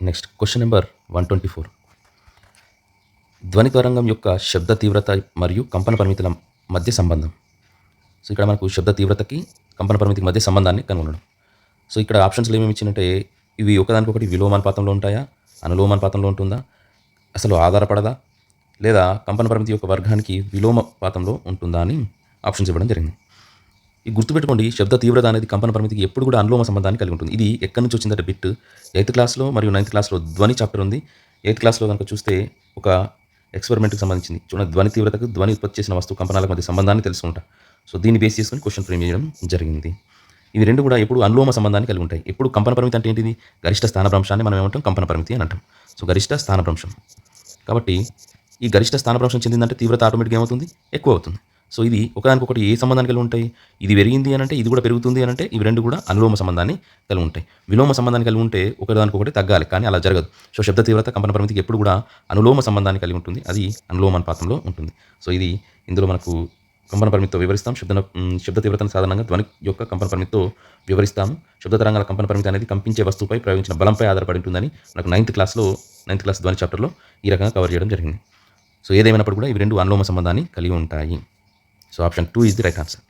Next question number 124. ధ్వని తరంగం యొక్క శబ్ద తీవ్రత మరియు కంపన పరిమితుల మధ్య సంబంధం. సో ఇక్కడ మనకు శబ్ద తీవ్రతకి కంపన పరిమితికి మధ్య సంబంధాన్ని కనుగొనడం. సో ఇక్కడ ఆప్షన్స్లో ఏమేమి ఇచ్చినట్టే ఇవి ఒకదానికొకటి విలోమానుపాతంలో ఉంటాయా, అనులోమానుపాతంలో ఉంటుందా, అసలు ఆధారపడదా, లేదా కంపన పరిమితి యొక్క వర్గానికి విలోమపాతంలో ఉంటుందా అని ఆప్షన్స్ ఇవ్వడం జరిగింది. ఈ గుర్తుపెట్టుకోండి, శబ్ద తీవ్రత అనేది కంపన పరిమితికి ఎప్పుడు కూడా అనులోమ సంబంధాన్ని కలిగి ఉంటుంది. ఇది ఎక్కడి నుంచి వచ్చిందంటే బిట్ 8th క్లాస్లో మరియు 9th క్లాస్లో ధ్వని చాప్టర్ ఉంది. 8th క్లాస్లో కనుక చూస్తే ఒక ఎక్స్పెరిమెంట్కి సంబంధించింది. చూడండి, ధ్వని తీవ్రతకు ధ్వని ఉత్పత్తి చేసిన వస్తువు కంపనాల మధ్య సంబంధాన్ని తెలుసుకుంటా. సో దీన్ని బేస్ చేసుకుని క్వశ్చన్ ఫ్రేమ్ చేయడం జరిగింది. ఇవి రెండు కూడా ఎప్పుడు అనులోమ సంబంధాన్ని కలిగి ఉంటాయి. ఎప్పుడు కంపన పరిమితి అంటే ఏంటిది? గరిష్ట స్థానభ్రంశాన్ని మనం ఏమంటాం? కంపన పరిమితి అని అంటాం. సో గరిష్ట స్థానభ్రంశం. కాబట్టి ఈ గరిష్ట స్థానభ్రంశం చెందిందంటే తీవ్రత ఆటోమేటిక్గా ఏమవుతుంది? ఎక్కువ అవుతుంది. సో ఇది ఒకదానికొకటి ఏ సంబంధాన్ని కలిగి ఉంటాయి? ఇది పెరిగింది అని అంటే ఇది కూడా పెరుగుతుంది అని అంటే ఇవి రెండు కూడా అనులోమ సంబంధాన్ని కలిగి ఉంటాయి. విలోమ సంబంధాన్ని కలిగి ఉంటే ఒకదానికొకటి తగ్గాలి, కానీ అలా జరగదు. సో శబ్ద తీవ్రత కంపన పరిమితికి ఎప్పుడు కూడా అనులోమ సంబంధాన్ని కలిగి ఉంటుంది. అది అనులోమానుపాతంలో ఉంటుంది. సో ఇది ఇందులో మనకు కంపన పరిమితితో వివరిస్తాం. శబ్ద తీవ్రతను సాధారణంగా ధ్వని యొక్క కంపన పరిమితితో వివరిస్తాము. శబ్ద తరంగాల కంపన పరిమితి అనేది కంపించే వస్తువుపై ప్రయోగించిన బలంపై ఆధారపడి ఉంటుందని మనకు 9th క్లాస్ ధ్వని చాప్టర్లో ఈ రకంగా కవర్ చేయడం జరిగింది. సో ఏదేమైనప్పుడు కూడా ఇవి రెండు అనులోమ సంబంధాన్ని కలిగి ఉంటాయి. So option 2 is the right answer.